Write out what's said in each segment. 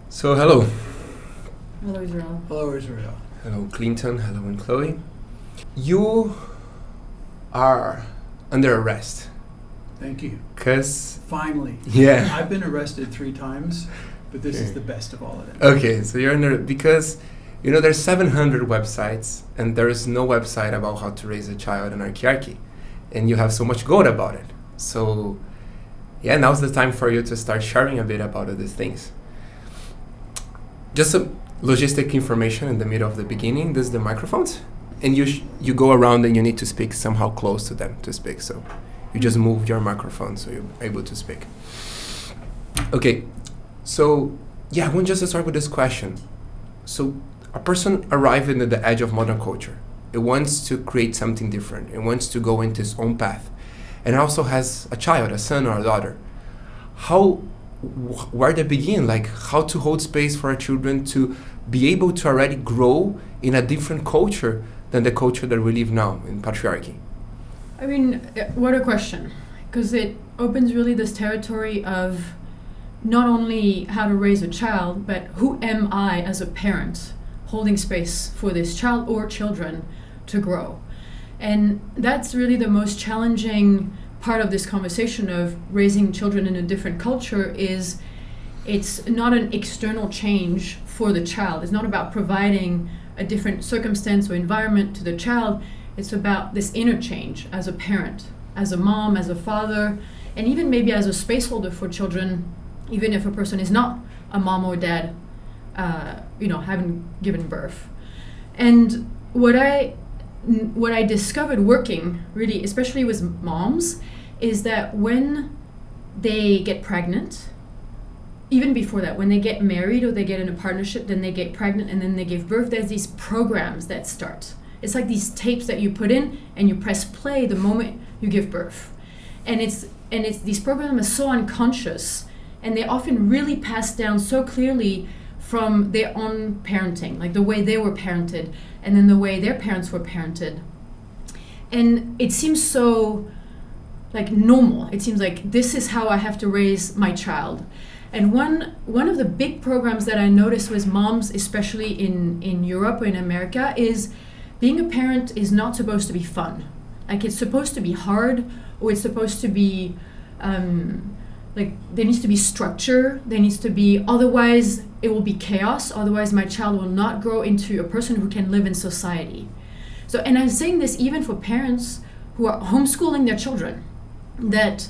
So hello. Hello, Israel. Hello, Israel. Hello, Clinton. Hello, Anne-Chloé. You are under arrest. Thank you. Because... Finally. Yeah. I've been arrested 3 times, but this is the best of all of them. Okay, so you're under... Because, you know, there's 700 websites, and there is no website about how to raise a child in archaearchy. And you have so much gold about it. So, yeah, now's the time for you to start sharing a bit about all these things. Just some logistic information in the middle of the beginning. This is the microphones. And you go around and you need to speak somehow close to them to speak. So you just move your microphone so you're able to speak. Okay, so yeah, I want just to start with this question. So a person arriving at the edge of modern culture, it wants to create something different. It wants to go into its own path. And also has a child, a son or a daughter. Where they begin, like how to hold space for our children to be able to already grow in a different culture than the culture that we live now in patriarchy. I mean, what a question, because it opens really this territory of not only how to raise a child, but who am I as a parent holding space for this child or children to grow. And that's really the most challenging part of this conversation of raising children in a different culture. Is it's not an external change for the child. It's not about providing a different circumstance or environment to the child. It's about this inner change as a parent, as a mom, as a father, and even maybe as a space holder for children, even if a person is not a mom or dad, having given birth. And what I discovered working really, especially with moms, is that when they get pregnant, even before that, when they get married or they get in a partnership, then they get pregnant and then they give birth, there's these programs that start. It's like these tapes that you put in and you press play the moment you give birth. And it's these programs are so unconscious, and they often really pass down so clearly from their own parenting, like the way they were parented and then the way their parents were parented. And it seems so like normal. It seems like this is how I have to raise my child. And one of the big programs that I noticed with moms, especially in Europe or in America, is being a parent is not supposed to be fun. Like it's supposed to be hard, or it's supposed to be like there needs to be structure, there needs to be, otherwise it will be chaos, otherwise my child will not grow into a person who can live in society. So, and I'm saying this even for parents who are homeschooling their children, that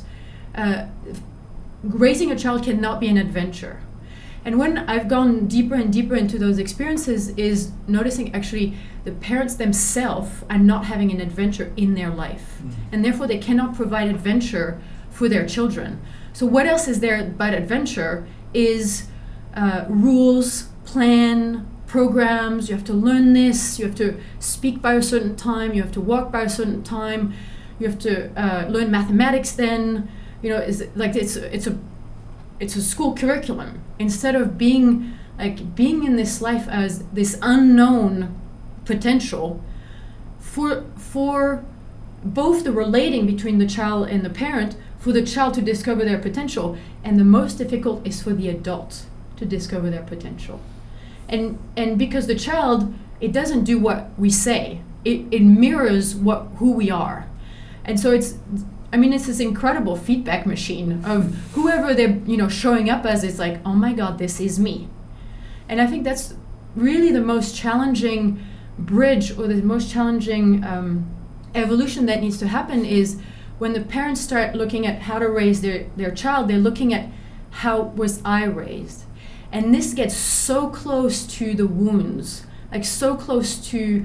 raising a child cannot be an adventure. And when I've gone deeper and deeper into those experiences is noticing actually the parents themselves are not having an adventure in their life. Mm-hmm. And therefore they cannot provide adventure for their children. So what else is there but adventure is rules, plan, programs. You have to learn this, you have to speak by a certain time, you have to walk by a certain time, you have to learn mathematics then. You know, it's a school curriculum instead of being in this life as this unknown potential for both the relating between the child and the parent, for the child to discover their potential, and the most difficult is for the adult to discover their potential. And because the child, it doesn't do what we say, it mirrors who we are. And so it's this incredible feedback machine of whoever they're showing up as. It's like, oh my God, this is me. And I think that's really the most challenging bridge, or the most challenging evolution that needs to happen, is when the parents start looking at how to raise their child, they're looking at how was I raised. And this gets so close to the wounds, like so close to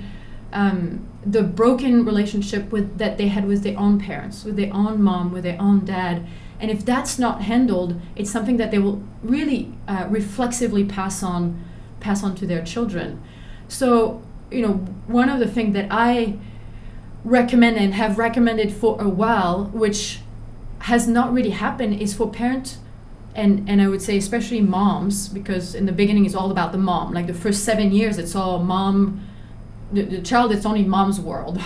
the broken relationship that they had with their own parents, with their own mom, with their own dad. And if that's not handled, it's something that they will really reflexively pass on to their children. So, one of the things that I recommend and have recommended for a while, which has not really happened, is for parents, and I would say especially moms, because in the beginning it's all about the mom. Like the first 7 years, it's all mom. The child, it's only mom's world.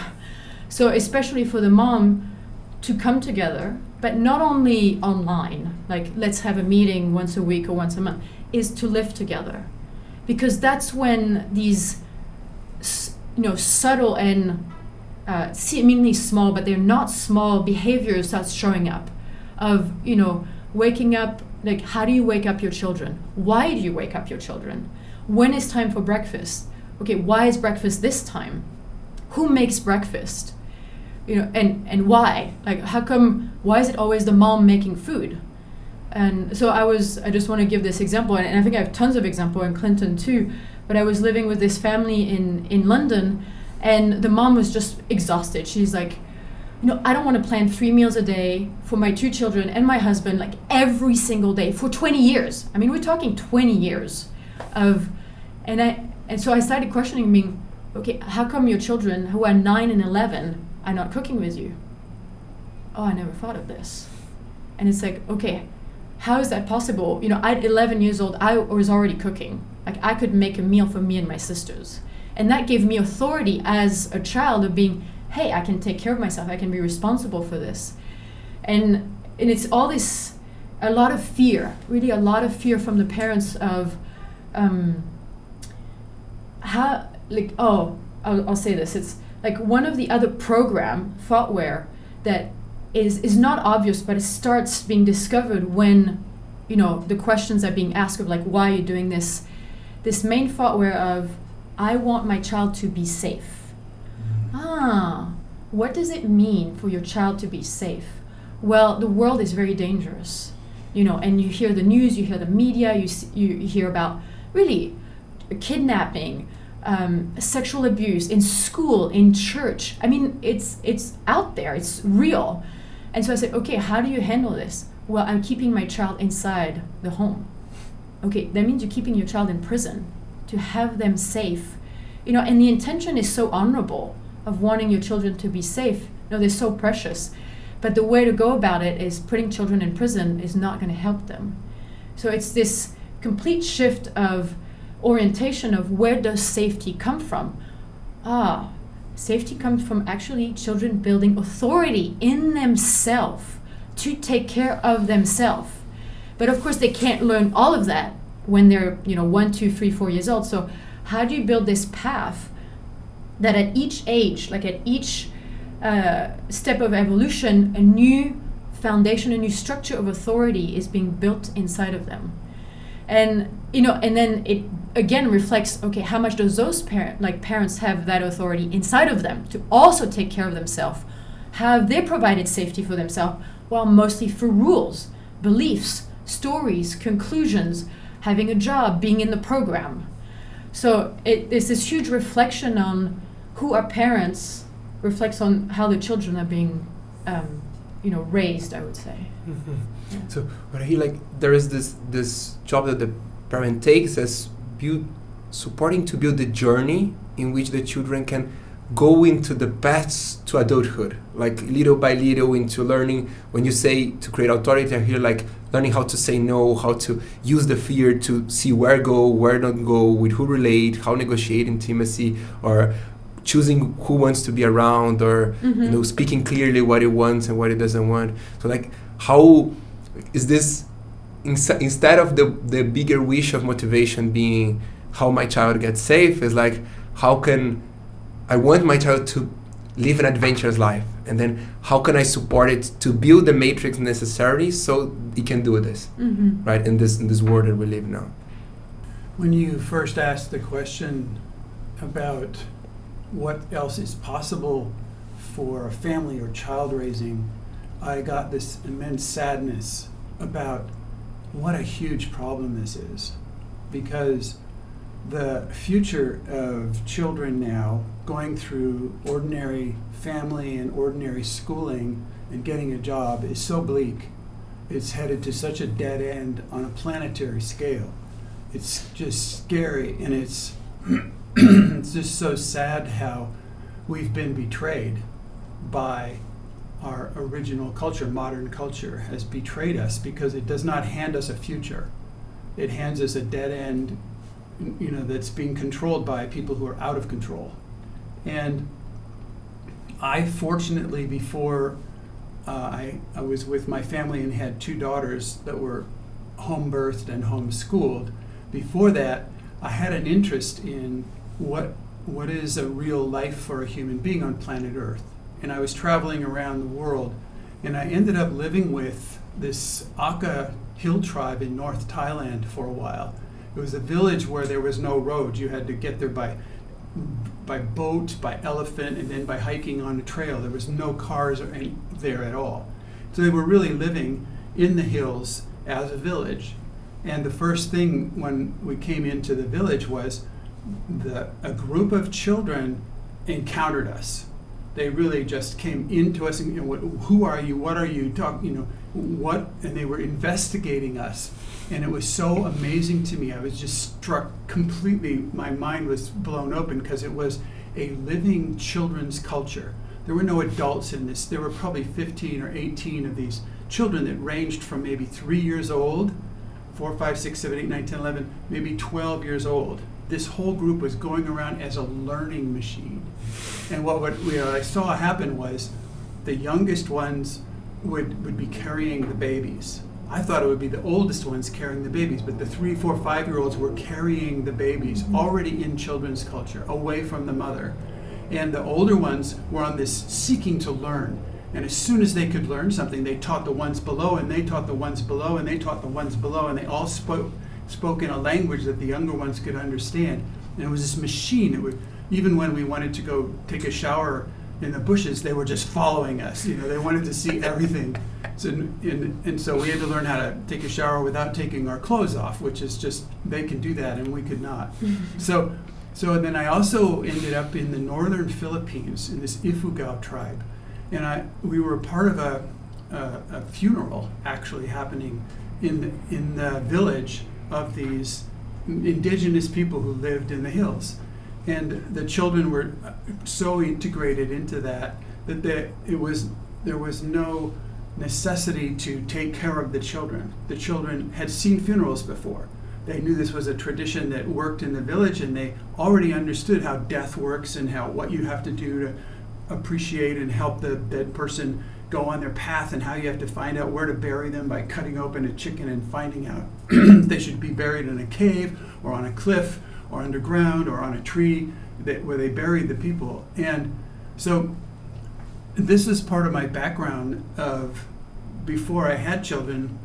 So especially for the mom to come together, but not only online, like let's have a meeting once a week or once a month, is to live together. Because that's when these, subtle and seemingly small, but they're not small, behaviors starts showing up of, waking up, like how do you wake up your children? Why do you wake up your children? When is time for breakfast? Okay, why is breakfast this time? Who makes breakfast? And why? Like why is it always the mom making food? And so I just want to give this example, and I think I have tons of examples in Clinton too, but I was living with this family in London, and the mom was just exhausted. She's like, I don't want to plan 3 meals a day for my 2 children and my husband, like every single day for 20 years. I mean, we're talking 20 years of, and so I started questioning me, okay, how come your children who are 9 and 11 are not cooking with you? Oh, I never thought of this. And it's like, okay, how is that possible? At 11 years old, I was already cooking. Like I could make a meal for me and my sisters. And that gave me authority as a child of being, hey, I can take care of myself. I can be responsible for this. And it's all this, a lot of fear, really a lot of fear from the parents of how, like, I'll say this. It's like one of the other program, thoughtware, that is not obvious, but it starts being discovered when, the questions are being asked of like, why are you doing this? This main thoughtware of, I want my child to be safe. What does it mean for your child to be safe? Well, the world is very dangerous, and you hear the news, you hear the media, you hear about really kidnapping, sexual abuse in school, in church. I mean, it's out there, it's real. And so I said, okay, how do you handle this? Well, I'm keeping my child inside the home. Okay, that means you're keeping your child in prison to have them safe. And the intention is so honorable of wanting your children to be safe. They're so precious. But the way to go about it is putting children in prison is not going to help them. So it's this complete shift of orientation of where does safety come from? Safety comes from actually children building authority in themselves to take care of themselves. But of course they can't learn all of that when they're 1, 2, 3, 4 years old. So how do you build this path that at each age, like at each step of evolution, a new foundation, a new structure of authority is being built inside of them? And and then it again reflects, okay, how much does those parents have that authority inside of them to also take care of themselves? Have they provided safety for themselves? Well, mostly through rules, beliefs, stories, conclusions, having a job, being in the program. So it's this huge reflection on who our parents, reflects on how the children are being, raised, I would say. Mm-hmm. Yeah. So what I hear, like, there is this job that the parent takes as supporting to build the journey in which the children can go into the paths to adulthood, like little by little into learning. When you say to create authority, I hear like learning how to say no, how to use the fear to see where go, where not go, with who relate, how negotiate intimacy, or choosing who wants to be around, or speaking clearly what it wants and what it doesn't want. So like, how is this instead of the bigger wish of motivation being how my child gets safe, is like, how can I want my child to live an adventurous life, and then how can I support it to build the matrix necessary so it can do this, right? In this world that we live now. When you first asked the question about what else is possible for a family or child raising, I got this immense sadness about what a huge problem this is, because the future of children now going through ordinary family and ordinary schooling and getting a job is so bleak. It's headed to such a dead end on a planetary scale. It's just scary, and it's it's just so sad how we've been betrayed by our original culture. Modern culture has betrayed us because it does not hand us a future. It hands us a dead end, that's being controlled by people who are out of control. And I, fortunately, before I was with my family and had 2 daughters that were home birthed and homeschooled. Before that, I had an interest in what is a real life for a human being on planet Earth. And I was traveling around the world, and I ended up living with this Aka hill tribe in North Thailand for a while. It was a village where there was no road. You had to get there by boat, by elephant, and then by hiking on a trail. There was no cars there at all. So they were really living in the hills as a village. And the first thing when we came into the village was a group of children encountered us. They really just came into us and, who are you? What are you talking? What? And they were investigating us. And it was so amazing to me. I was just struck completely. My mind was blown open because it was a living children's culture. There were no adults in this. There were probably 15 or 18 of these children that ranged from maybe 3 years old, 4, 5, 6, 7, 8, 9, 10, 11, maybe 12 years old. This whole group was going around as a learning machine. And what I saw happen was the youngest ones would be carrying the babies. I thought it would be the oldest ones carrying the babies, but the 3, 4, 5-year-olds were carrying the babies already in children's culture, away from the mother. And the older ones were on this seeking to learn. And as soon as they could learn something, they taught the ones below, and they taught the ones below, and they taught the ones below, and they all spoke in a language that the younger ones could understand. And it was this machine. It would, even when we wanted to go take a shower in the bushes, they were just following us. They wanted to see everything. So, and so we had to learn how to take a shower without taking our clothes off, which is just, they can do that and we could not. So then I also ended up in the northern Philippines in this Ifugao tribe. And we were part of a funeral actually happening in the village of these indigenous people who lived in the hills. And the children were so integrated into that there was no necessity to take care of the children. The children had seen funerals before. They knew this was a tradition that worked in the village, and they already understood how death works and what you have to do to appreciate and help the dead person go on their path, and how you have to find out where to bury them by cutting open a chicken and finding out they should be buried in a cave or on a cliff or underground or on a tree where they buried the people. And so this is part of my background of, before I had children,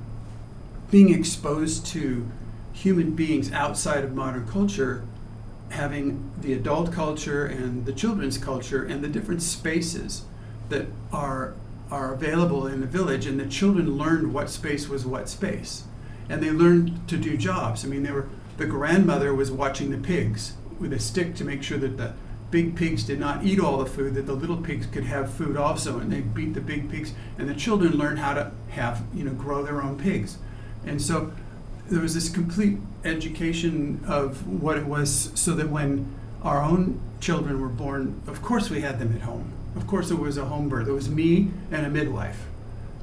being exposed to human beings outside of modern culture, having the adult culture and the children's culture and the different spaces that are available in the village. And the children learned what space was what space. And they learned to do jobs. I mean, the grandmother was watching the pigs with a stick to make sure that the big pigs did not eat all the food, that the little pigs could have food also, and they beat the big pigs. And the children learned how to grow their own pigs. And so there was this complete education of what it was, so that when our own children were born, of course we had them at home. Of course it was a home birth. It was me and a midwife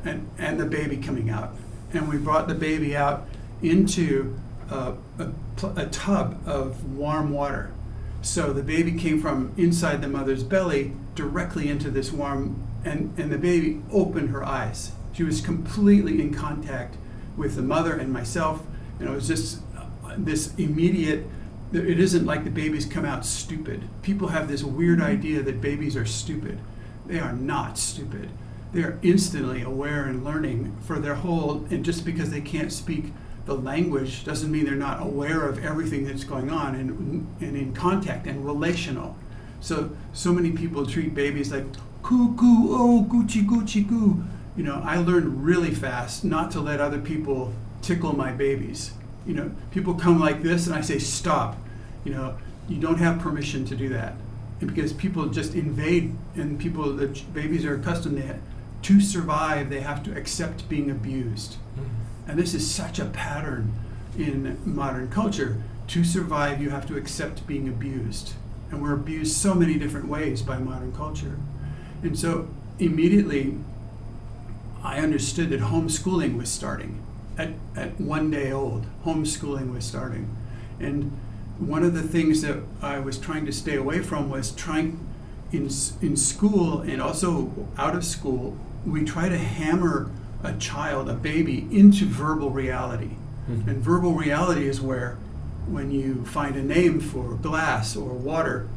and the baby coming out. And we brought the baby out into a tub of warm water. So the baby came from inside the mother's belly directly into this warm, and the baby opened her eyes. She was completely in contact with the mother and myself, and it was just this immediate. It isn't like the babies come out stupid. People have this weird idea that babies are stupid. They are not stupid. They are instantly aware and learning for their whole, and just because they can't speak the language doesn't mean they're not aware of everything that's going on and in contact and relational. So many people treat babies like coo coo, oh Gucci Gucci goo. I learned really fast not to let other people tickle my babies. People come like this and I say stop. You don't have permission to do that. And because people just invade, and the babies are accustomed to survive, they have to accept being abused. And this is such a pattern in modern culture. To survive, you have to accept being abused. And we're abused so many different ways by modern culture. And so immediately, I understood that homeschooling was starting. At 1 day old, homeschooling was starting. And one of the things that I was trying to stay away from was trying in school and also out of school we try to hammer a child, a baby, into verbal reality. Mhm. And verbal reality is where, when you find a name for glass or water,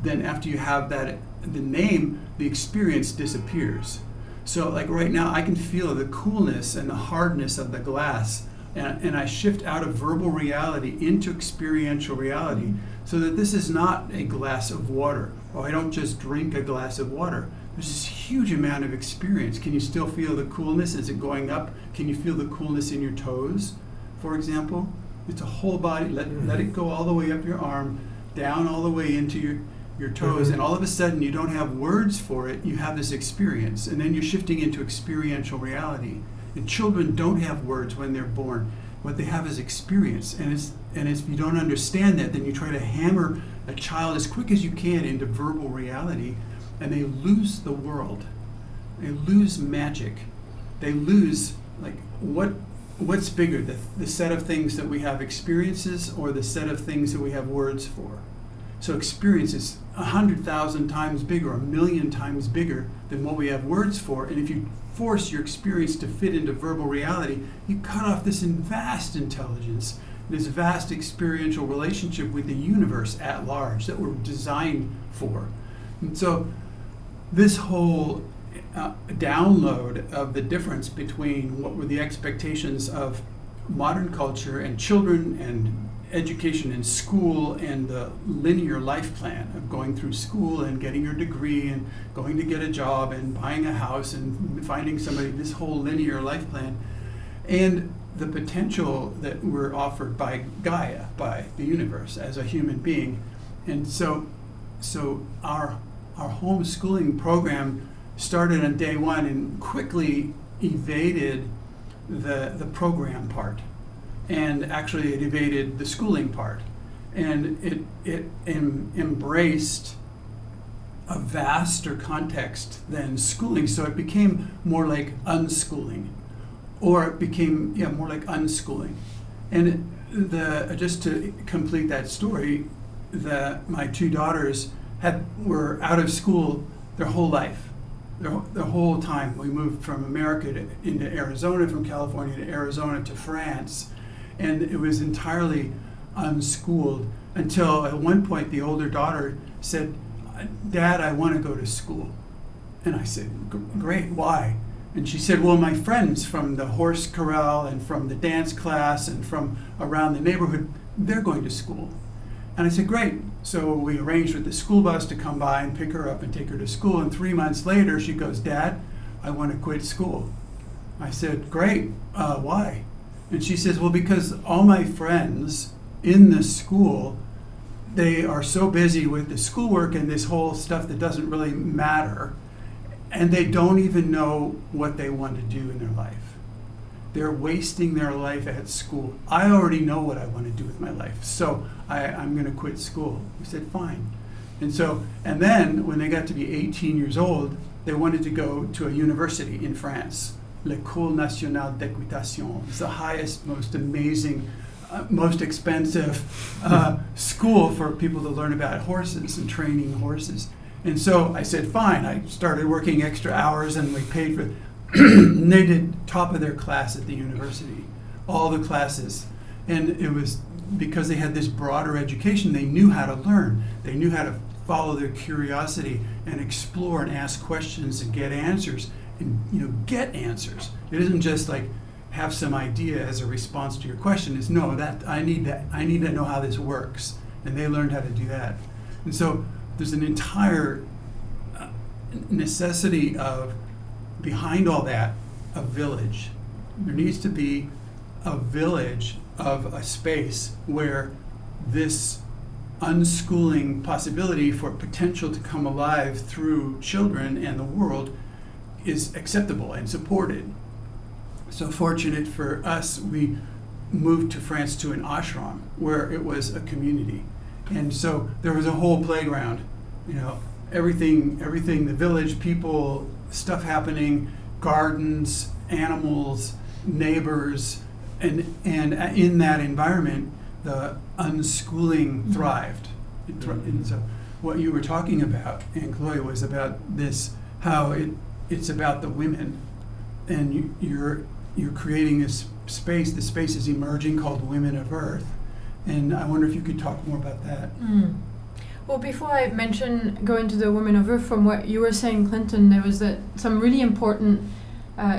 then after you have that, the name, the experience disappears. So like right now, I can feel the coolness and the hardness of the glass, and I shift out of verbal reality into experiential reality, so that this is not a glass of water, or I don't just drink a glass of water. There's this huge amount of experience. Can you still feel the coolness? Is it going up? Can you feel the coolness in your toes, for example? It's a whole body. Let it go all the way up your arm, down all the way into your toes, and all of a sudden you don't have words for it. You have this experience, and then you're shifting into experiential reality. And children don't have words when they're born. What they have is experience, and if you don't understand that, then you try to hammer a child as quick as you can into verbal reality, and they lose the world. They lose magic. They lose, like, what's bigger, the set of things that we have experiences, or the set of things that we have words for? So experience is 100,000 times bigger, 1,000,000 times bigger than what we have words for. And if you force your experience to fit into verbal reality, you cut off this vast intelligence, this vast experiential relationship with the universe at large that we're designed for. And so this whole download of the difference between what were the expectations of modern culture and children and education in school, and the linear life plan of going through school and getting your degree and going to get a job and buying a house and finding somebody, this whole linear life plan, and the potential that we're offered by Gaia, by the universe as a human being. And so our homeschooling program started on day one and quickly evaded the program part. And actually it evaded the schooling part. And it embraced a vaster context than schooling. So it became more like unschooling. Or it became more like unschooling. And just to complete that story, my two daughters were out of school their whole life. The whole time. We moved from America into Arizona, from California to Arizona to France. And it was entirely unschooled until at one point the older daughter said, "Dad, I want to go to school." And I said, "Great, why?" And she said, "Well, my friends from the horse corral and from the dance class and from around the neighborhood, they're going to school." And I said, "Great." So we arranged with the school bus to come by and pick her up and take her to school. And 3 months later, she goes, "Dad, I want to quit school." I said, "Great, why?" And she says, "Well, because all my friends in the school, they are so busy with the schoolwork and this whole stuff that doesn't really matter, and they don't even know what they want to do in their life. They're wasting their life at school. I already know what I want to do with my life, so I'm going to quit school." We said, "Fine." And then when they got to be 18 years old, they wanted to go to a university in France. L'École Nationale d'Équitation. It's the highest, most amazing, most expensive school for people to learn about horses and training horses. And so I said, "Fine." I started working extra hours, and we paid for and they did top of their class at the university, all the classes. And it was because they had this broader education. They knew how to learn. They knew how to follow their curiosity and explore and ask questions and get answers. And get answers. It isn't just like have some idea as a response to your question. It's no, that I need to know how this works. And they learned how to do that. And so there's an entire necessity of, behind all that, a village. There needs to be a village of a space where this unschooling possibility for potential to come alive through children and the world is acceptable and supported. So fortunate for us, we moved to France to an ashram where it was a community. And so there was a whole playground, everything, the village, people, stuff happening, gardens, animals, neighbors, and in that environment, the unschooling thrived. And so what you were talking about, Anne-Chloé, was about this, how it's about the women, and you're creating this space. The space is emerging called Women of Earth, and I wonder if you could talk more about that. Well, before I go into the Women of Earth, from what you were saying, Clinton, there was some really important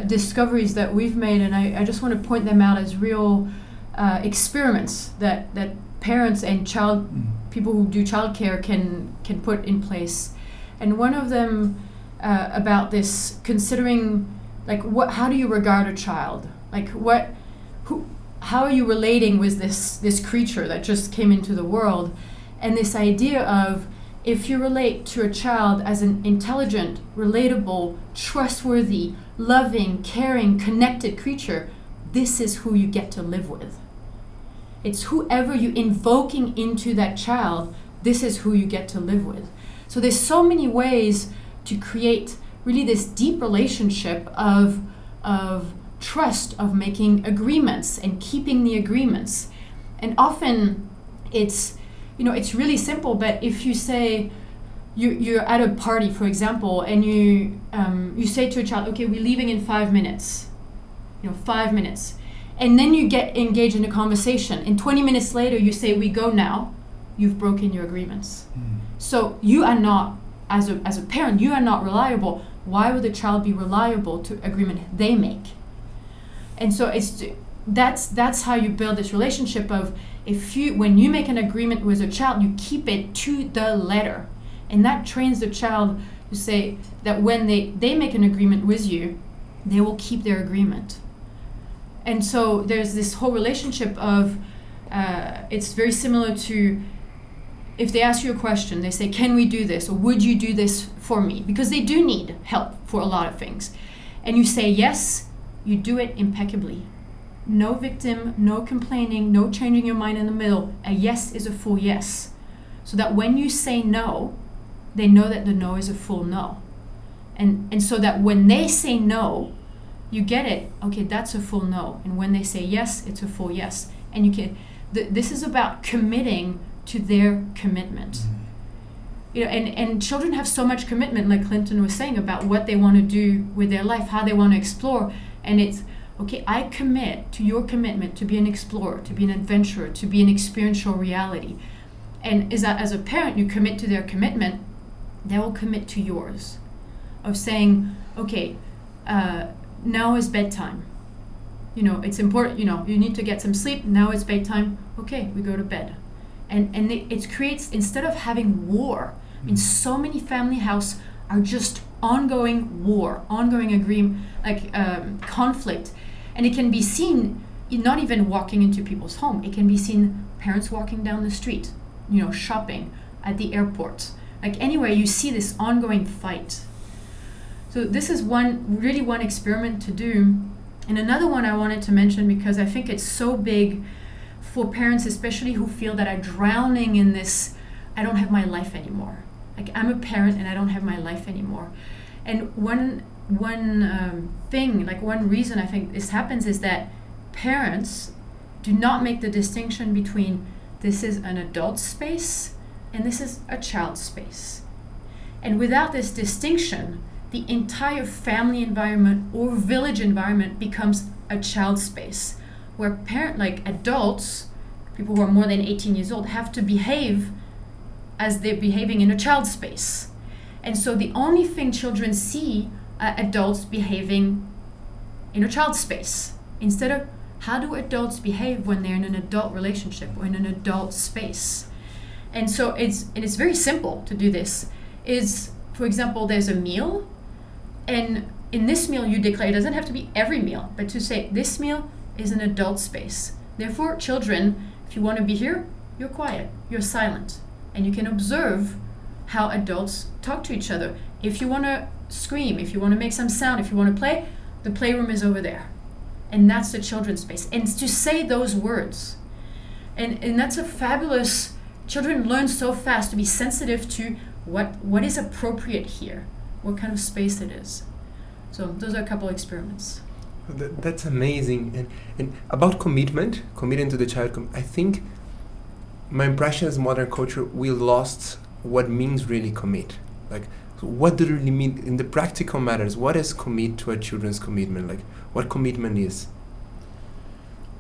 discoveries that we've made, and I just want to point them out as real experiments that parents and people who do childcare can put in place. And one of them about this, considering like how do you regard a child? Like how are you relating with this creature that just came into the world? And this idea of, if you relate to a child as an intelligent, relatable, trustworthy, loving, caring, connected creature, this is who you get to live with. It's whoever you're invoking into that child, this is who you get to live with. So there's so many ways to create really this deep relationship of trust, of making agreements and keeping the agreements. And often it's really simple, but if you say you're at a party, for example, and you say to a child, okay, we're leaving in 5 minutes, 5 minutes, and then you get engaged in a conversation, and 20 minutes later you say, we go now, you've broken your agreements. So you are not, as a parent, you are not reliable. Why would the child be reliable to agreement they make? And so that's how you build this relationship of, when you make an agreement with a child, you keep it to the letter. And that trains the child to say that when they make an agreement with you, they will keep their agreement. And so there's this whole relationship of, it's very similar to, if they ask you a question, they say, can we do this? Or would you do this for me? Because they do need help for a lot of things. And you say yes, you do it impeccably. No victim, no complaining, no changing your mind in the middle. A yes is a full yes. So that when you say no, they know that the no is a full no. And so that when they say no, you get it, okay, that's a full no. And when they say yes, it's a full yes. And you can, this is about committing to their commitment. And children have so much commitment, like Clinton was saying, about what they want to do with their life, how they want to explore. And it's, okay, I commit to your commitment to be an explorer, to be an adventurer, to be an experiential reality. And as a parent, you commit to their commitment, they will commit to yours. Of saying, okay, now is bedtime. It's important, you need to get some sleep, now it's bedtime, okay, we go to bed. And it creates, instead of having war, so many family houses are just ongoing war, ongoing agreement, conflict. And it can be seen, not even walking into people's home, it can be seen parents walking down the street, shopping, at the airport. Anywhere you see this ongoing fight. So this is one experiment to do. And another one I wanted to mention, because I think it's so big for parents, especially who feel that are drowning in this, I don't have my life anymore. I'm a parent and I don't have my life anymore. And one reason I think this happens is that parents do not make the distinction between this is an adult space and this is a child space. And without this distinction, the entire family environment or village environment becomes a child space, where adults, people who are more than 18 years old, have to behave as they're behaving in a child space. And so the only thing children see are adults behaving in a child space, instead of how do adults behave when they're in an adult relationship or in an adult space. And so it's very simple to do this. For example, there's a meal, and in this meal you declare, it doesn't have to be every meal, but to say this meal is an adult space. Therefore, children, if you want to be here, you're quiet, you're silent, and you can observe how adults talk to each other. If you want to scream, if you want to make some sound, if you want to play, the playroom is over there. And that's the children's space. And to say those words. And that's a fabulous, children learn so fast to be sensitive to what is appropriate here, what kind of space it is. So those are a couple experiments. That's amazing. And about committing to the child, I think my impression is modern culture, we lost what means really commit. So what do you really mean in the practical matters? What is commit to a children's commitment? Like, what commitment is?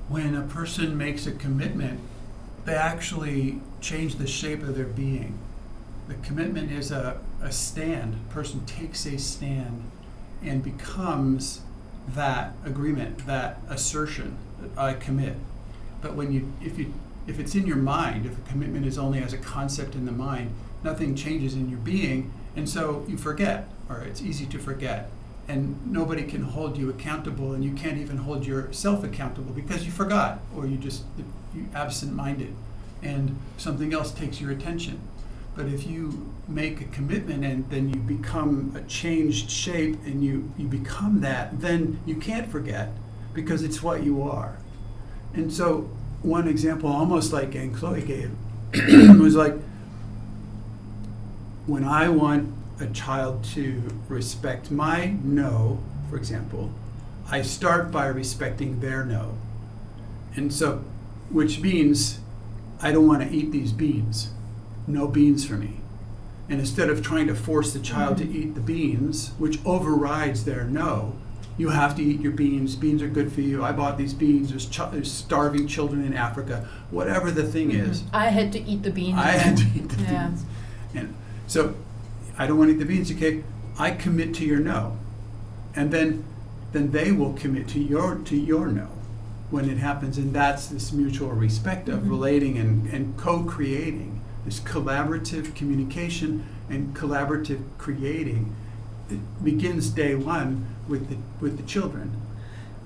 When a person makes a commitment, they actually change the shape of their being. The commitment is a stand. A person takes a stand and becomes that agreement, that assertion that I commit. But if it's in your mind, if a commitment is only as a concept in the mind, nothing changes in your being, and so you forget, or it's easy to forget. And nobody can hold you accountable, and you can't even hold yourself accountable because you forgot, or you absent-minded, and something else takes your attention. But if you make a commitment and then you become a changed shape and you become that, then you can't forget because it's what you are. And so one example, almost like Anne-Chloé gave, was like, when I want a child to respect my no, for example, I start by respecting their no. And so, which means I don't want to eat these beans. No beans for me. And instead of trying to force the child to eat the beans, which overrides their no, you have to eat your beans. Beans are good for you. I bought these beans. There's starving children in Africa. Whatever the thing is. I had to eat the beans. I had to eat the beans. And so I don't want to eat the beans, okay? I commit to your no. And then they will commit to your no when it happens. And that's this mutual respect of relating and co-creating, this collaborative communication and collaborative creating. It begins day one with the children.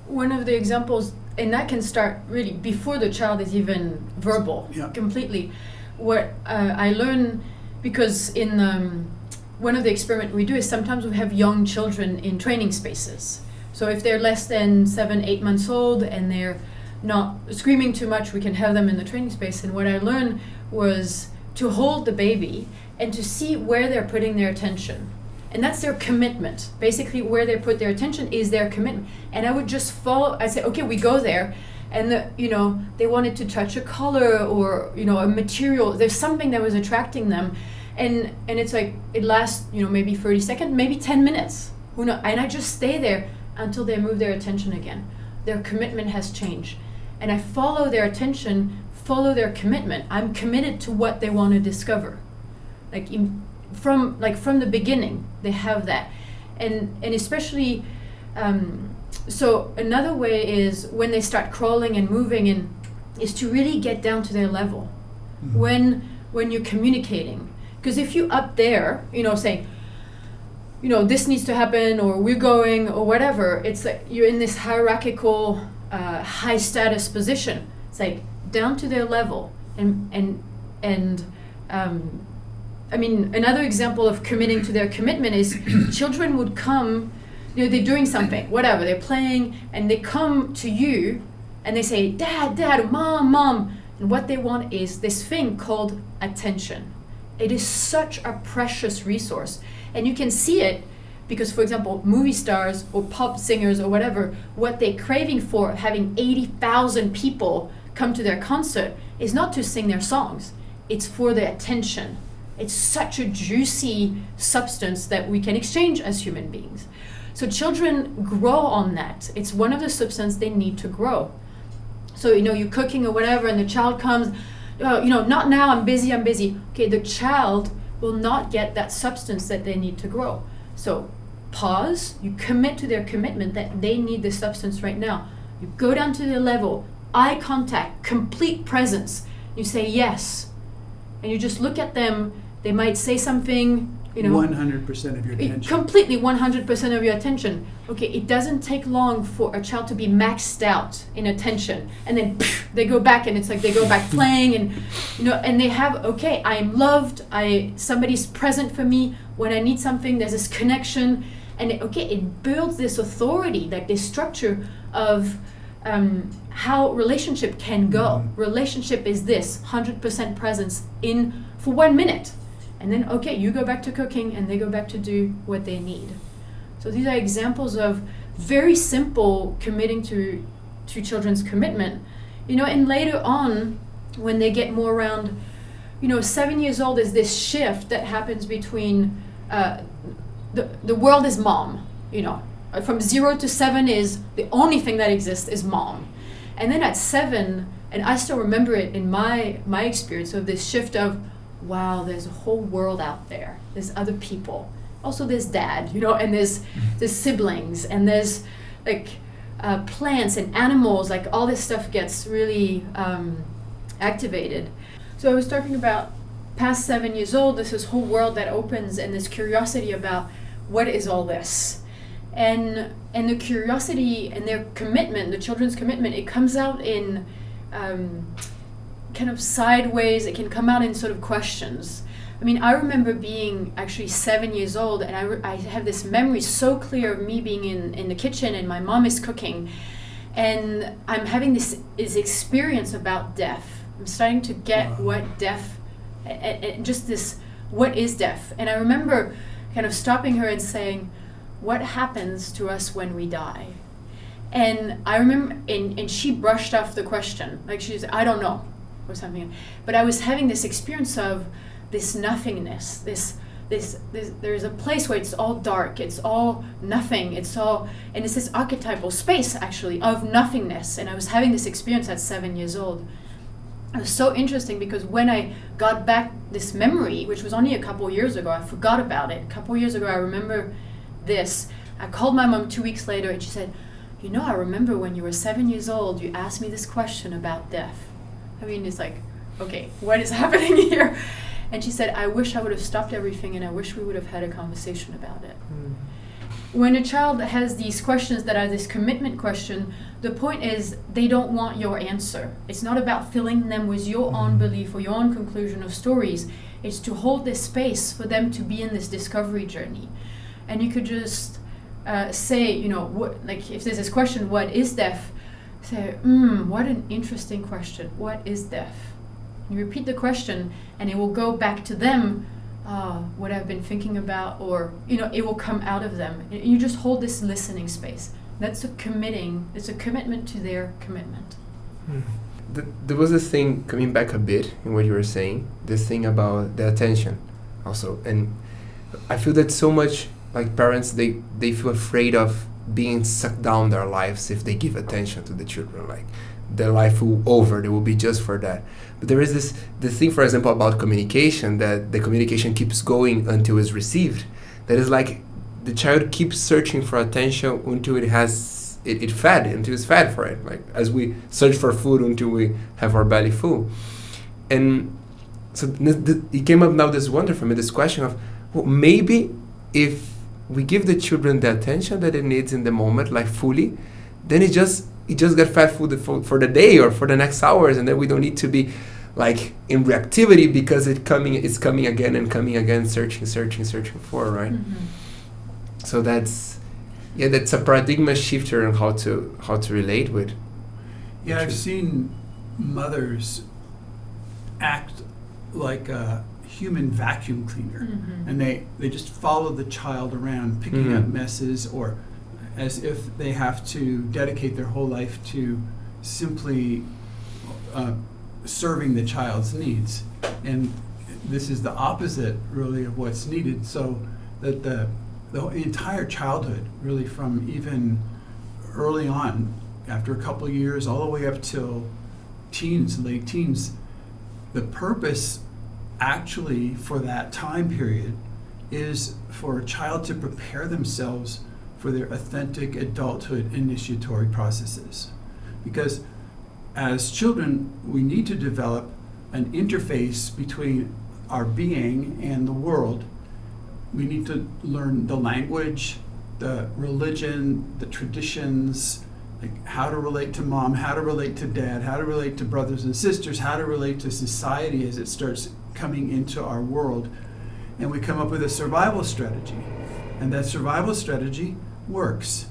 One of the examples, and that can start really before the child is even verbal, completely. What I learn, because in one of the experiments we do is sometimes we have young children in training spaces. So if they're less than 7-8 months old and they're not screaming too much, we can have them in the training space. And what I learned was to hold the baby and to see where they're putting their attention. And that's their commitment. Basically, where they put their attention is their commitment. And I would just follow. I say, okay, we go there, and they wanted to touch a color or a material. There's something that was attracting them, and it's like it lasts maybe 30 seconds, maybe 10 minutes. Who knows? And I just stay there until they move their attention again. Their commitment has changed, and I follow their attention, follow their commitment. I'm committed to what they want to discover, from the beginning. They have that, and especially so another way is when they start crawling and moving, and is to really get down to their level when you're communicating. Because if you up there saying this needs to happen, or we're going, or whatever, it's like you're in this hierarchical high status position. It's like down to their level, and another example of committing to their commitment is children would come, they're doing something, whatever, they're playing, and they come to you and they say, Dad, Mom. And what they want is this thing called attention. It is such a precious resource. And you can see it because, for example, movie stars or pop singers or whatever, what they're craving for, having 80,000 people come to their concert, is not to sing their songs. It's for the attention. It's such a juicy substance that we can exchange as human beings. So children grow on that. It's one of the substances they need to grow. So, you're cooking or whatever, and the child comes, not now, I'm busy. Okay, the child will not get that substance that they need to grow. So pause, you commit to their commitment that they need this substance right now. You go down to their level, eye contact, complete presence. You say yes. And you just look at them. They might say something, 100% of your attention. Completely 100% of your attention. Okay, it doesn't take long for a child to be maxed out in attention. And then they go back, and it's like they go back playing, and and they have, okay, I am loved, somebody's present for me when I need something, there's this connection. And it builds this authority, like this structure of how relationship can go. Relationship is this 100% presence for 1 minute, and then you go back to cooking and they go back to do what they need. So these are examples of very simple committing to children's commitment. And later on, when they get more around 7 years old, is this shift that happens between the world is mom, you know. From 0 to 7 is the only thing that exists is mom. And then at 7, and I still remember it in my experience of this shift of, wow, there's a whole world out there. There's other people. Also there's dad, you know, and there's siblings, and there's like plants and animals, like all this stuff gets really activated. So I was talking about past 7 years old, this whole world that opens, and this curiosity about what is all this. And the curiosity and their commitment, the children's commitment, it comes out in kind of sideways. It can come out in sort of questions. I mean, I remember being actually 7 years old, and I have this memory so clear of me being in the kitchen, and my mom is cooking, and I'm having this experience about death. I'm starting to get what death, and just this, what is death? And I remember kind of stopping her and saying, what happens to us when we die? And I remember, and she brushed off the question, like she said, I don't know, or something. But I was having this experience of this nothingness, this there's a place where it's all dark, it's all nothing, it's all, and it's this archetypal space actually of nothingness. And I was having this experience at 7 years old. It was so interesting because when I got back this memory, which was only a couple years ago, I forgot about it. A couple years ago, I remember this. I called my mom 2 weeks later, and she said, you know, I remember when you were 7 years old, you asked me this question about death. I mean, it's like, okay, what is happening here? And she said, I wish I would have stopped everything, and I wish we would have had a conversation about it. When a child has these questions that are this commitment question, the point is they don't want your answer. It's not about filling them with your own belief or your own conclusion of stories. It's to hold this space for them to be in this discovery journey. And you could just say, you know, what, like if there's this question, what is death? Say, what an interesting question. What is death? You repeat the question, and it will go back to them, what I've been thinking about, or, you know, it will come out of them. You just hold this listening space. That's it's a commitment to their commitment. There was this thing, coming back a bit in what you were saying, this thing about the attention also. And I feel that so much, like parents, they feel afraid of being sucked down their lives if they give attention to the children. Like their life will they will be just for that. But there is this thing, for example, about communication, that the communication keeps going until it's received. That is like the child keeps searching for attention until it's fed for it. Like as we search for food until we have our belly full. And so it came up now this wonder for me, this question of, well, maybe if we give the children the attention that it needs in the moment, like fully, then it just get fed food for the day or for the next hours, and then we don't need to be like in reactivity because it's coming again, searching for, right? So that's a paradigm shifter on how to relate with. Yeah, I've seen mothers act like a human vacuum cleaner, and they just follow the child around picking up messes, or as if they have to dedicate their whole life to simply serving the child's needs. And this is the opposite really of what's needed, so that the entire childhood, really from even early on, after a couple of years all the way up till late teens, the purpose actually for that time period is for a child to prepare themselves for their authentic adulthood initiatory processes. Because as children, we need to develop an interface between our being and the world. We need to learn the language, the religion, the traditions, like how to relate to mom, how to relate to dad, how to relate to brothers and sisters, how to relate to society as it starts coming into our world. And we come up with a survival strategy. And that survival strategy works.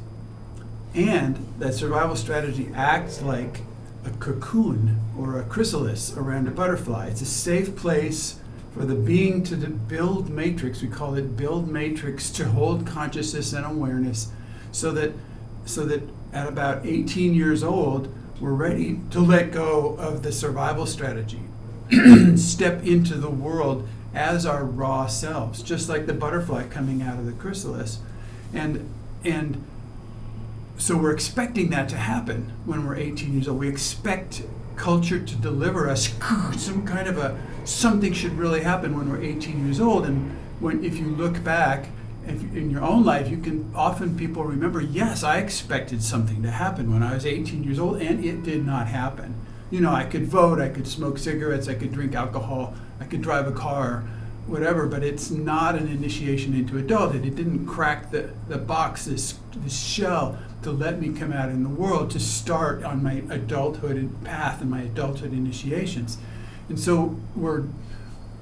And that survival strategy acts like a cocoon or a chrysalis around a butterfly. It's a safe place for the being to build matrix. We call it build matrix, to hold consciousness and awareness, so that at about 18 years old, we're ready to let go of the survival strategy, step into the world as our raw selves, just like the butterfly coming out of the chrysalis. And so we're expecting that to happen when we're 18 years old. We expect culture to deliver us some kind of something should really happen when we're 18 years old. And if you look back in your own life, people remember, yes, I expected something to happen when I was 18 years old, and it did not happen. I could vote, I could smoke cigarettes, I could drink alcohol, I could drive a car, whatever, but it's not an initiation into adulthood. It didn't crack the box, this shell, to let me come out in the world, to start on my adulthood path and my adulthood initiations. And so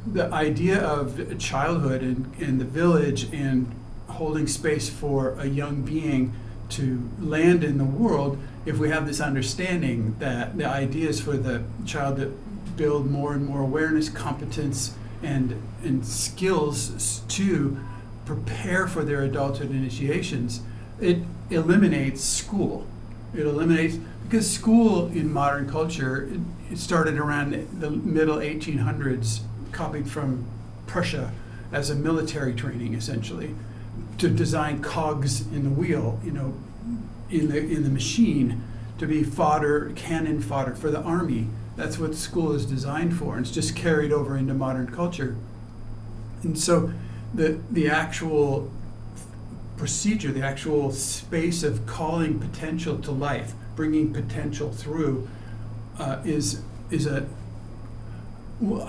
the idea of childhood and the village and holding space for a young being to land in the world, if we have this understanding that the idea is for the child to build more and more awareness, competence, and skills to prepare for their adulthood initiations, it eliminates school. Because school in modern culture, it started around the middle 1800s, copied from Prussia as a military training, essentially, to design cogs in the wheel, in the machine, to be cannon fodder for the army. That's what school is designed for, and it's just carried over into modern culture. And so the actual procedure, the actual space of calling potential to life, bringing potential through, I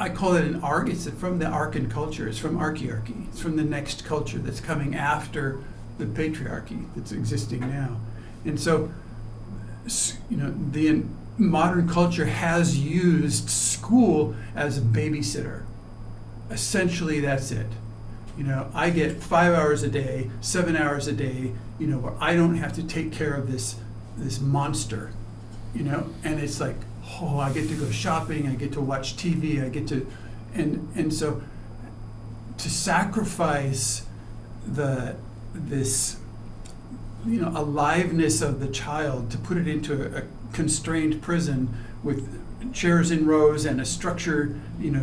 call it an arc. It's from the Archan culture. It's from archaearchy. It's from the next culture that's coming after the patriarchy that's existing now. And so, the modern culture has used school as a babysitter. Essentially, that's it. I get 5 hours a day, 7 hours a day, where I don't have to take care of this monster, and it's like, I get to go shopping, I get to watch TV, I get to, and so to sacrifice this aliveness of the child, to put it into a constrained prison with chairs in rows and a structure,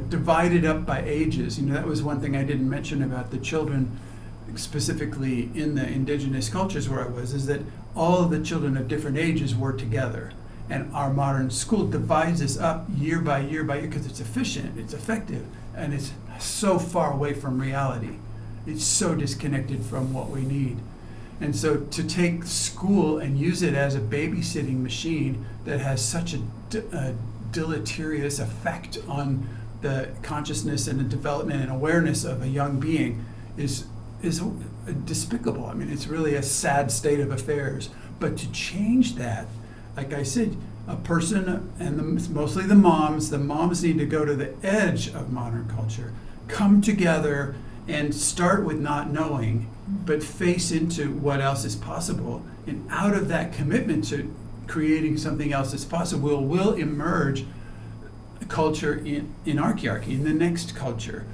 divided up by ages. That was one thing I didn't mention about the children, specifically in the indigenous cultures where I was, is that all of the children of different ages were together. And our modern school divides us up year by year by year because it's efficient, it's effective, and it's so far away from reality. It's so disconnected from what we need. And so to take school and use it as a babysitting machine that has such a deleterious effect on the consciousness and the development and awareness of a young being is despicable. I mean, it's really a sad state of affairs. But to change that, like I said, a person, and mostly the moms need to go to the edge of modern culture, come together and start with not knowing, but face into what else is possible. And out of that commitment to creating something else that's possible will emerge culture in archaearchy, in the next culture,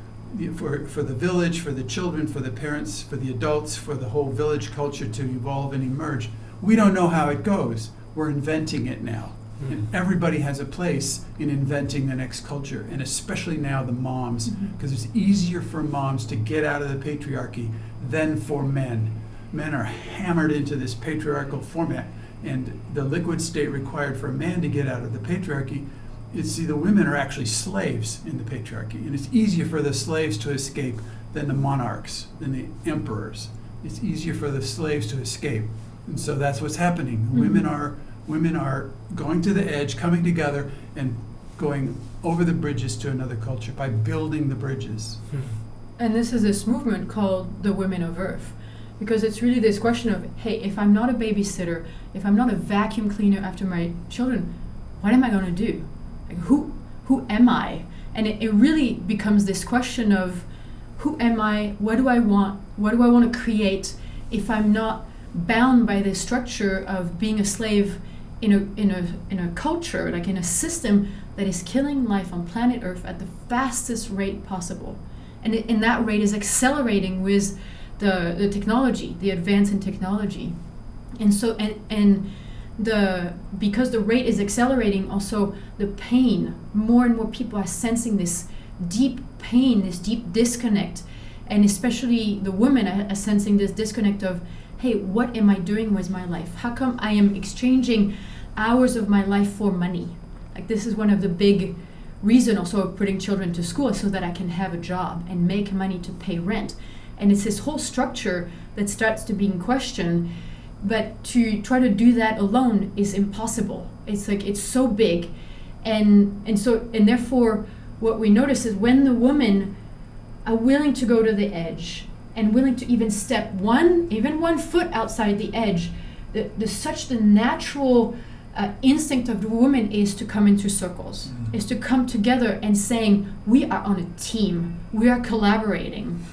for the village, for the children, for the parents, for the adults, for the whole village culture to evolve and emerge. We don't know how it goes. We're inventing it now. And everybody has a place in inventing the next culture, and especially now the moms, because it's easier for moms to get out of the patriarchy than for men. Men are hammered into this patriarchal format, and the liquid state required for a man to get out of the patriarchy is, the women are actually slaves in the patriarchy, and it's easier for the slaves to escape than the monarchs, than the emperors. It's easier for the slaves to escape. And so that's what's happening. Women are going to the edge, coming together, and going over the bridges to another culture by building the bridges. And this is this movement called the Women of Earth, because it's really this question of, hey, if I'm not a babysitter, if I'm not a vacuum cleaner after my children, what am I going to do? Like, who am I? And it really becomes this question of, who am I? What do I want? What do I want to create if I'm not bound by this structure of being a slave in a culture, like in a system that is killing life on planet Earth at the fastest rate possible, and that rate is accelerating with the technology, the advance in technology, and so because the rate is accelerating, also the pain. More and more people are sensing this deep pain, this deep disconnect, and especially the women are sensing this disconnect of, hey, what am I doing with my life? How come I am exchanging hours of my life for money? Like, this is one of the big reason also of putting children to school, so that I can have a job and make money to pay rent. And it's this whole structure that starts to be in question. But to try to do that alone is impossible. It's like, it's so big. And therefore what we notice is when the women are willing to go to the edge and willing to even step even one foot outside the edge, the natural instinct of the woman is to come into circles, is to come together and saying, we are on a team, we are collaborating.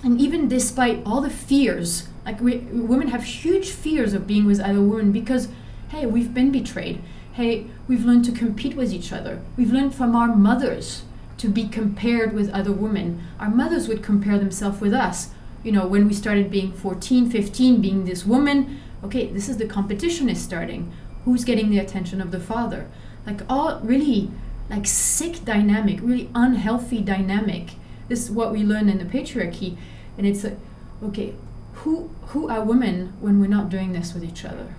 And even despite all the fears, like women have huge fears of being with other women because, hey, we've been betrayed. Hey, we've learned to compete with each other. We've learned from our mothers to be compared with other women. Our mothers would compare themselves with us. You know, when we started being 14, 15, being this woman, okay, this is the competition is starting. Who's getting the attention of the father? Like, all really like sick dynamic, really unhealthy dynamic. This is what we learn in the patriarchy. And it's like, okay, who are women when we're not doing this with each other?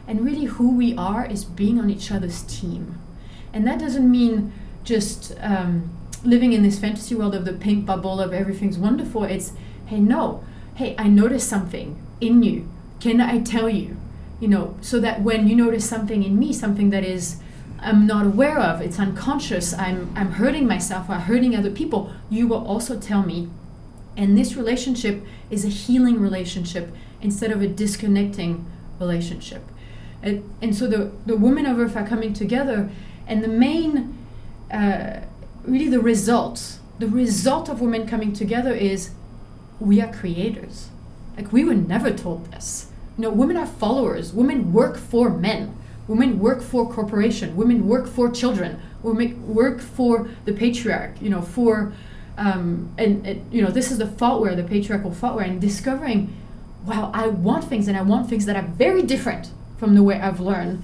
And really who we are is being on each other's team. And that doesn't mean just living in this fantasy world of the pink bubble of everything's wonderful. It's, hey, I noticed something in you. Can I tell you? You know, so that when you notice something in me, something that is I'm not aware of, it's unconscious, I'm hurting myself or hurting other people, you will also tell me. And this relationship is a healing relationship instead of a disconnecting relationship. And so the women of Earth are coming together, and the main, really the result of women coming together is we are creators. Like, we were never told this. You know, women are followers. Women work for men. Women work for corporation. Women work for children. Women work for the patriarch. You know, for you know, this is the faultware, the patriarchal faultware, and discovering, wow, I want things, and I want things that are very different from the way I've learned.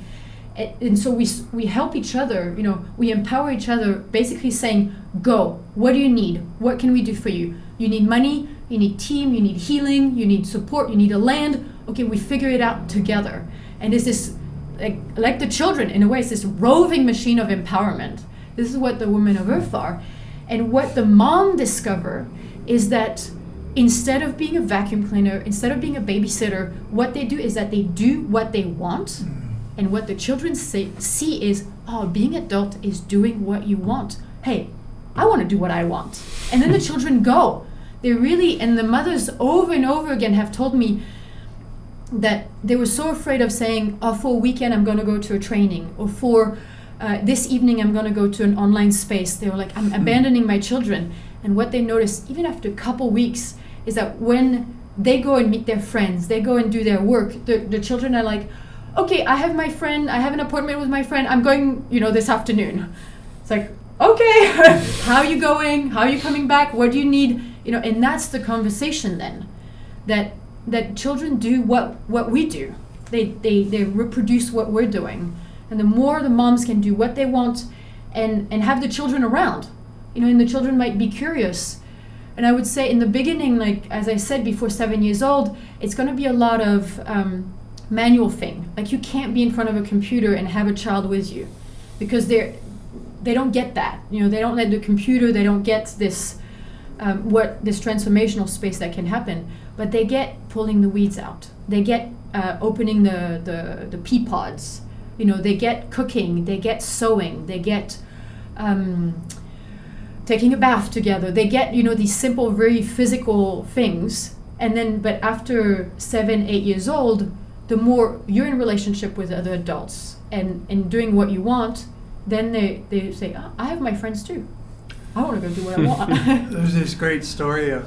And so we help each other. You know, we empower each other, basically saying, go. What do you need? What can we do for you? You need money. You need team. You need healing. You need support. You need a land. Okay, we figure it out together. And it's this, like the children, in a way, it's this roving machine of empowerment. This is what the women of Earth are. And what the mom discover is that instead of being a vacuum cleaner, instead of being a babysitter, what they do is that they do what they want. And what the children see is, oh, being adult is doing what you want. Hey, I want to do what I want. And then the children go. They really, and the mothers over and over again have told me that they were so afraid of saying, oh, for a weekend I'm going to go to a training, or for this evening I'm going to go to an online space. They were like, I'm abandoning my children. And what they notice, even after a couple weeks, is that when they go and meet their friends, they go and do their work, the children are like, okay, I have my friend, I have an appointment with my friend, I'm going, you know, this afternoon. It's like, okay, how are you going? How are you coming back? What do you need? You know, and that's the conversation then, that children do what we do. They reproduce what we're doing. And the more the moms can do what they want and have the children around, you know, and the children might be curious. And I would say in the beginning, like, as I said, before 7 years old, it's going to be a lot of manual thing. Like, you can't be in front of a computer and have a child with you, because they don't get that. You know, they don't let the computer, they don't get this this transformational space that can happen. But they get pulling the weeds out. They get opening the pea pods. You know, they get cooking, they get sewing, they get taking a bath together. They get, you know, these simple, very physical things. And then, but after 7, 8 years old, the more you're in relationship with other adults and doing what you want, then they say, oh, I have my friends too. I want to go do what I want. There's this great story of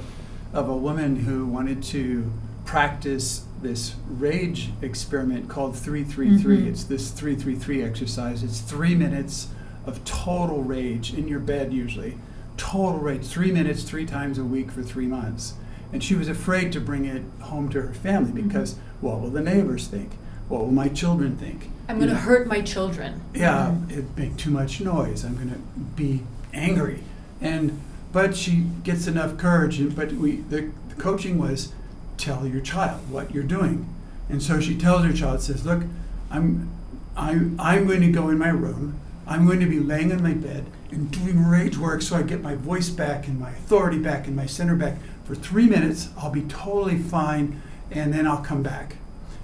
a woman who wanted to practice this rage experiment called 333. It's this 333 exercise. It's 3 minutes of total rage in your bed, usually. Total rage, 3 minutes, 3 times a week for 3 months. And she was afraid to bring it home to her family because, what will the neighbors think? What will my children think? I'm going to hurt my children. Yeah, it'd make too much noise. I'm going to be angry. But she gets enough courage. But the coaching was, tell your child what you're doing. And so she tells her child, says, look, I'm going to go in my room. I'm going to be laying on my bed and doing rage work so I get my voice back and my authority back and my center back. For 3 minutes, I'll be totally fine, and then I'll come back.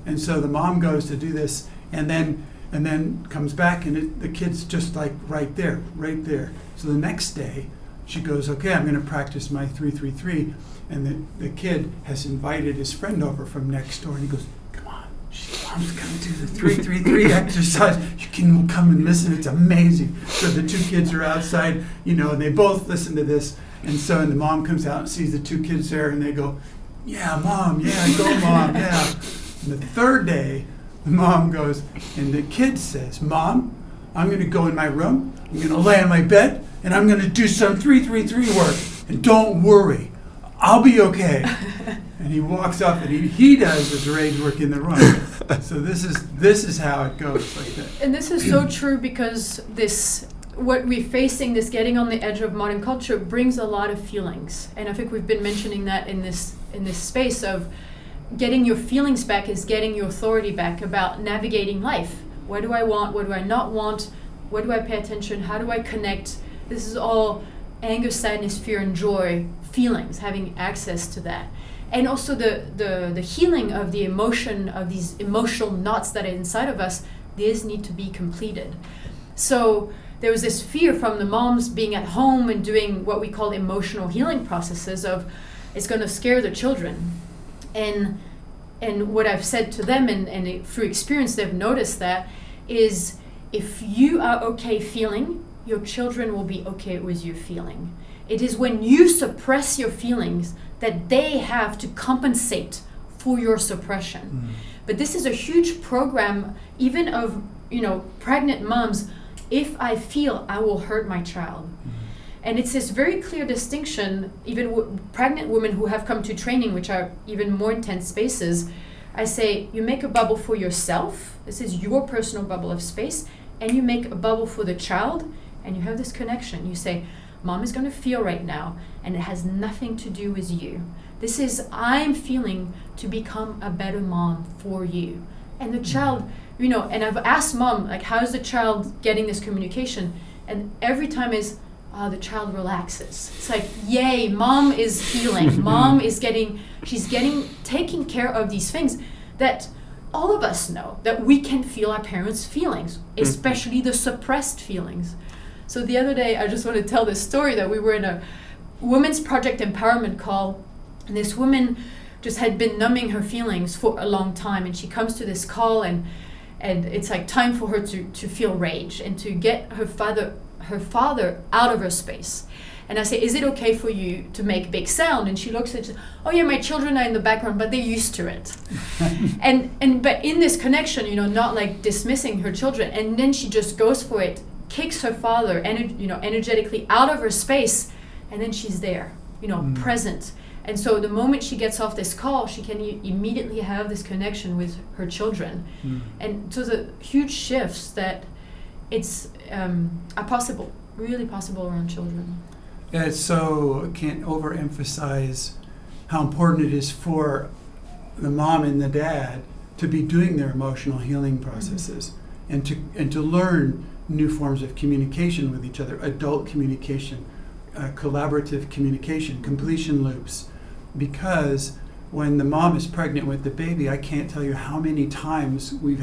And so the mom goes to do this, and then comes back, and the kid's just like right there. So the next day, she goes, okay, I'm going to practice my 3-3-3, and the kid has invited his friend over from next door, and he goes, come on, mom's going to do the 3-3-3 exercise. You can come and listen. It's amazing. So the two kids are outside, and they both listen to this. And so the mom comes out and sees the two kids there, and they go, yeah, Mom, yeah, go, Mom, yeah. And the third day, the mom goes, and the kid says, Mom, I'm going to go in my room, I'm going to lay on my bed, and I'm going to do some 3-3-3 work. And don't worry, I'll be okay. And he walks up, and he does his rage work in the room. So this is how it goes like that. And this is so true, because what we're facing, this getting on the edge of modern culture, brings a lot of feelings. And I think we've been mentioning that in this space of getting your feelings back is getting your authority back about navigating life. What do I want? What do I not want? What do I pay attention? How do I connect? This is all anger, sadness, fear, and joy feelings, having access to that. And also the healing of the emotion, of these emotional knots that are inside of us, these need to be completed. So there was this fear from the moms being at home and doing what we call emotional healing processes of, it's going to scare the children. And what I've said to them, and through experience they've noticed that, is if you are okay feeling, your children will be okay with you feeling. It is when you suppress your feelings that they have to compensate for your suppression. Mm-hmm. But this is a huge program, even of pregnant moms. If I feel, I will hurt my child. Mm-hmm. And it's this very clear distinction, even pregnant women who have come to training, which are even more intense spaces, I say, you make a bubble for yourself, this is your personal bubble of space, and you make a bubble for the child, and you have this connection. You say, Mom is going to feel right now, and it has nothing to do with you. This is, I'm feeling to become a better mom for you. And the child, and I've asked Mom, like, how's the child getting this communication? And every time is, the child relaxes. It's like, yay, Mom is healing. Mom is taking care of these things that all of us know, that we can feel our parents' feelings, especially the suppressed feelings. So the other day, I just want to tell this story that we were in a Women's Project Empowerment call, and this woman just had been numbing her feelings for a long time, and she comes to this call, and it's like time for her to feel rage and to get her father out of her space. And I say, is it okay for you to make big sound? And she looks at, oh yeah, my children are in the background, but they're used to it. But in this connection, not like dismissing her children, and then she just goes for it, kicks her father, energetically out of her space, and then she's there, present. And so the moment she gets off this call, she can immediately have this connection with her children. And so the huge shifts that it's are possible, really possible around children. Yeah, so I can't overemphasize how important it is for the mom and the dad to be doing their emotional healing processes, and to learn new forms of communication with each other, adult communication, collaborative communication, completion loops. Because when the mom is pregnant with the baby, I can't tell you how many times we've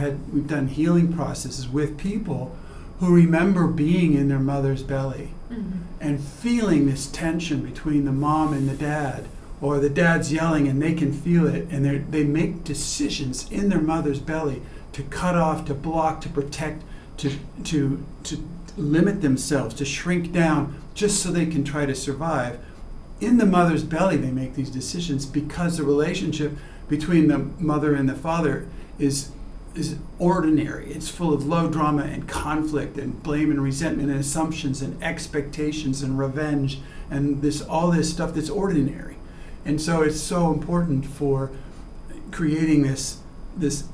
done healing processes with people who remember being in their mother's belly and feeling this tension between the mom and the dad, or the dad's yelling and they can feel it, and they make decisions in their mother's belly to cut off, to block, to protect, to limit themselves, to shrink down, just so they can try to survive. In the mother's belly, they make these decisions because the relationship between the mother and the father is ordinary. It's full of low drama and conflict and blame and resentment and assumptions and expectations and revenge and all this stuff that's ordinary. And so it's so important for creating this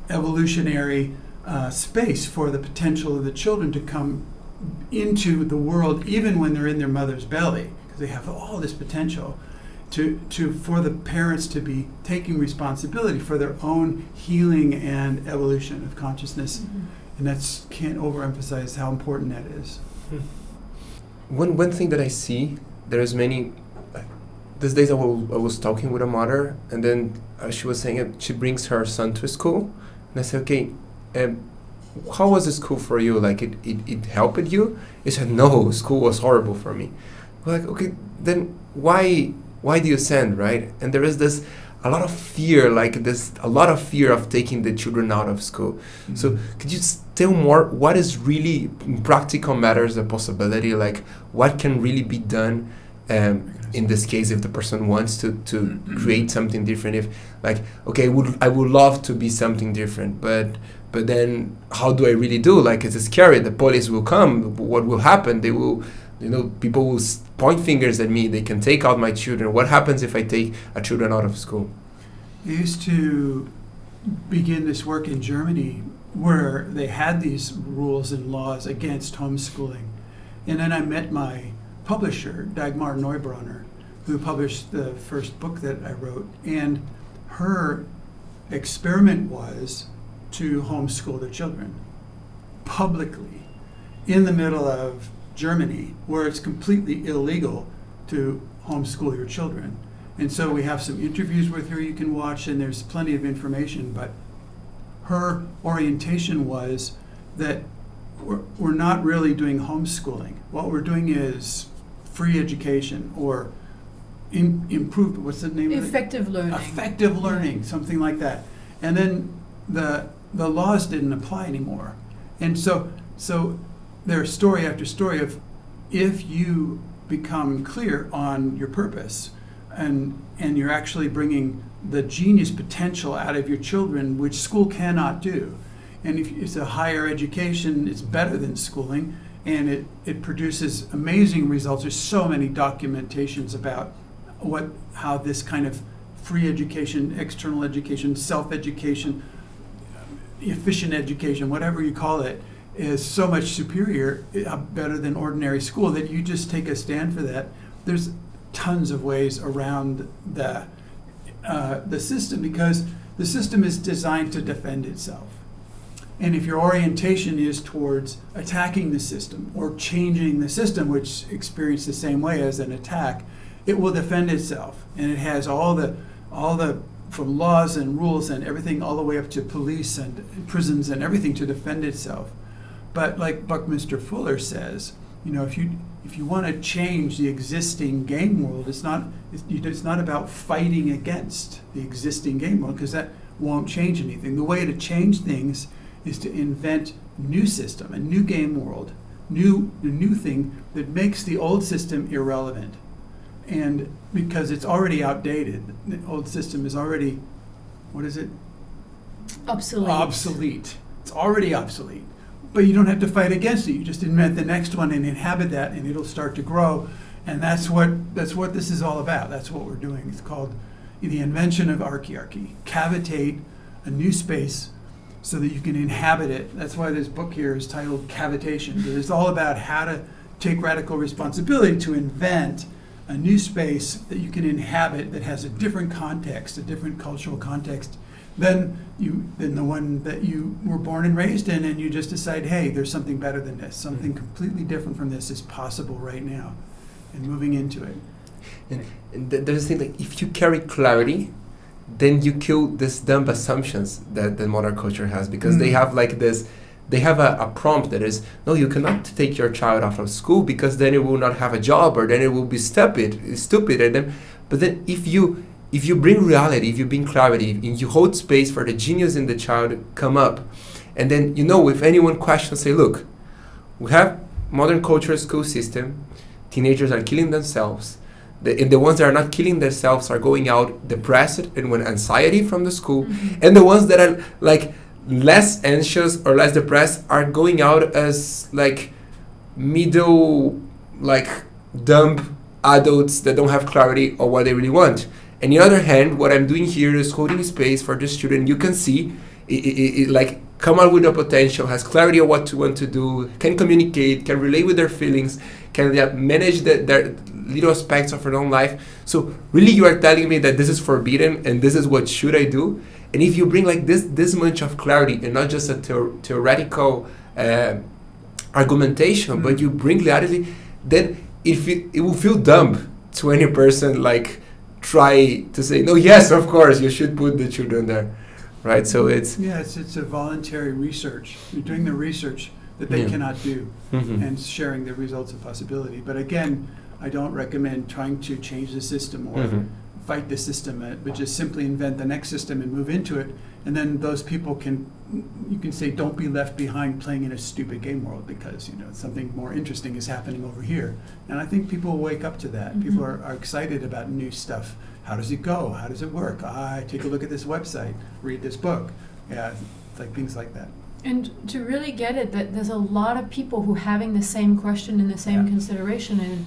evolutionary space for the potential of the children to come into the world even when they're in their mother's belly. because they have all this potential for the parents to be taking responsibility for their own healing and evolution of consciousness. And that's, can't overemphasize how important that is. One thing that I see, there's many, these days I was talking with a mother, and then she was saying she brings her son to school, and I said, okay, how was the school for you? Like, it helped you? He said, no, school was horrible for me. We're like, okay, then why do you send, right? And there is a lot of fear of taking the children out of school. Mm-hmm. So could you tell more, what is really, in practical matters, a possibility? Like, what can really be done in this case if the person wants to create something different? If, like, okay, I would love to be something different, but then how do I really do? Like, it's scary. The police will come. What will happen? They will, people will point fingers at me. They can take out my children. What happens if I take a children out of school? I used to begin this work in Germany where they had these rules and laws against homeschooling. And then I met my publisher, Dagmar Neubronner, who published the first book that I wrote. And her experiment was to homeschool the children publicly in the middle of Germany, where it's completely illegal to homeschool your children. And so we have some interviews with her you can watch, and there's plenty of information, but her orientation was that we're not really doing homeschooling. What we're doing is free education, or improved, what's the name of it? Effective learning. Effective learning, something like that. And then the laws didn't apply anymore. And so there's story after story of, if you become clear on your purpose and you're actually bringing the genius potential out of your children, which school cannot do. And if it's a higher education, it's better than schooling, and it produces amazing results. There's so many documentations about how this kind of free education, external education, self-education, efficient education, whatever you call it, is so much superior, better than ordinary school, that you just take a stand for that. There's tons of ways around the system, because the system is designed to defend itself. And if your orientation is towards attacking the system or changing the system, which experience the same way as an attack, it will defend itself. And it has all the from laws and rules and everything, all the way up to police and prisons and everything, to defend itself. But like Buckminster Fuller says, if you want to change the existing game world, it's not about fighting against the existing game world, because that won't change anything. The way to change things is to invent new system, a new game world, a new thing that makes the old system irrelevant. And because it's already outdated, the old system is already, what is it? Obsolete. It's already obsolete. But you don't have to fight against it. You just invent the next one and inhabit that, and it'll start to grow. And that's what this is all about. That's what we're doing. It's called the invention of archiarchy. Cavitate a new space so that you can inhabit it. That's why this book here is titled Cavitation. It's all about how to take radical responsibility to invent a new space that you can inhabit, that has a different context, a different cultural context than the one that you were born and raised in, and you just decide, hey, there's something better than this. Something completely different from this is possible right now, and moving into it. And there's a thing, like, if you carry clarity, then you kill these dumb assumptions that the modern culture has, because they have like this, they have a prompt that is, no, you cannot take your child out of school because then it will not have a job, or then it will be stupid, and then, but then if you bring reality, if you bring clarity, and you hold space for the genius in the child come up, and then, if anyone questions, say, look, we have modern culture school system, teenagers are killing themselves, and the ones that are not killing themselves are going out depressed and with anxiety from the school, and the ones that are like less anxious or less depressed are going out as like middle, like dumb adults that don't have clarity or what they really want. On the other hand, what I'm doing here is holding space for the student. You can see it like come out with the potential, has clarity of what to want to do, can communicate, can relate with their feelings, can manage their little aspects of our own life. So really you are telling me that this is forbidden and this is what should I do? And if you bring like this much of clarity and not just a theoretical argumentation, but you bring clarity, then it will feel dumb to any person like try to say, no, yes, of course, you should put the children there, right? So it's a voluntary research. You're doing the research that they cannot do, and sharing the results of possibility. But again, I don't recommend trying to change the system or fight the system, but just simply invent the next system and move into it. And then those people you can say, don't be left behind playing in a stupid game world, because something more interesting is happening over here. And I think people will wake up to that. People are excited about new stuff. How does it go? How does it work? Take a look at this website, read this book. Yeah, it's like things like that. And to really get it, that there's a lot of people who having the same question and the same consideration,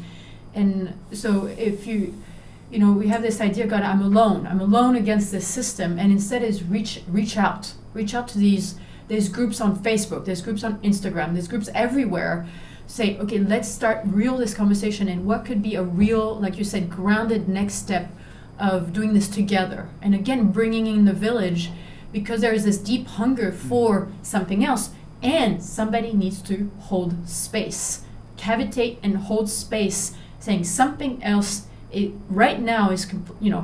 and so if we have this idea, God, I'm alone against this system, and instead is reach out to there's groups on Facebook, there's groups on Instagram, there's groups everywhere. Say, okay, let's start this conversation, and what could be a real, like you said, grounded next step of doing this together, and again bringing in the village, because there is this deep hunger for something else, and somebody needs to hold space, cavitate and hold space, saying something else right now is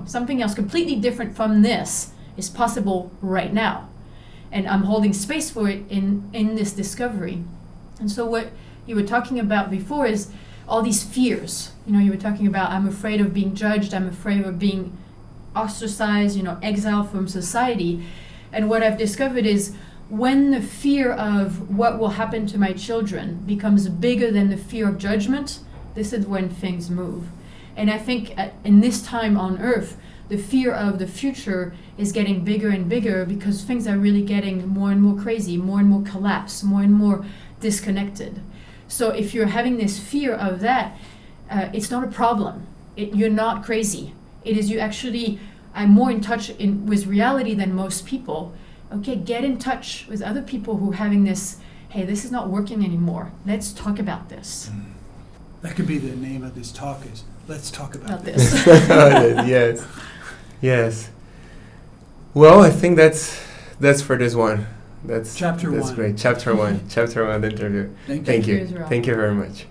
something else completely different from this is possible right now, and I'm holding space for it in this discovery. And so what you were talking about before is all these fears. You were talking about, I'm afraid of being judged, I'm afraid of being ostracized, exiled from society. And what I've discovered is when the fear of what will happen to my children becomes bigger than the fear of judgment, this is when things move. And I think in this time on Earth, the fear of the future is getting bigger and bigger, because things are really getting more and more crazy, more and more collapsed, more and more disconnected. So if you're having this fear of that, it's not a problem. You're not crazy. It is you actually are more in touch with reality than most people. Okay, get in touch with other people who are having this, hey, this is not working anymore. Let's talk about this. That could be the name of this talk, is Let's Talk About this. Yes. Well, I think that's for this one. That's Chapter 1. That's great. Chapter 1. Chapter 1 of the interview. Thank you. Thank you very much.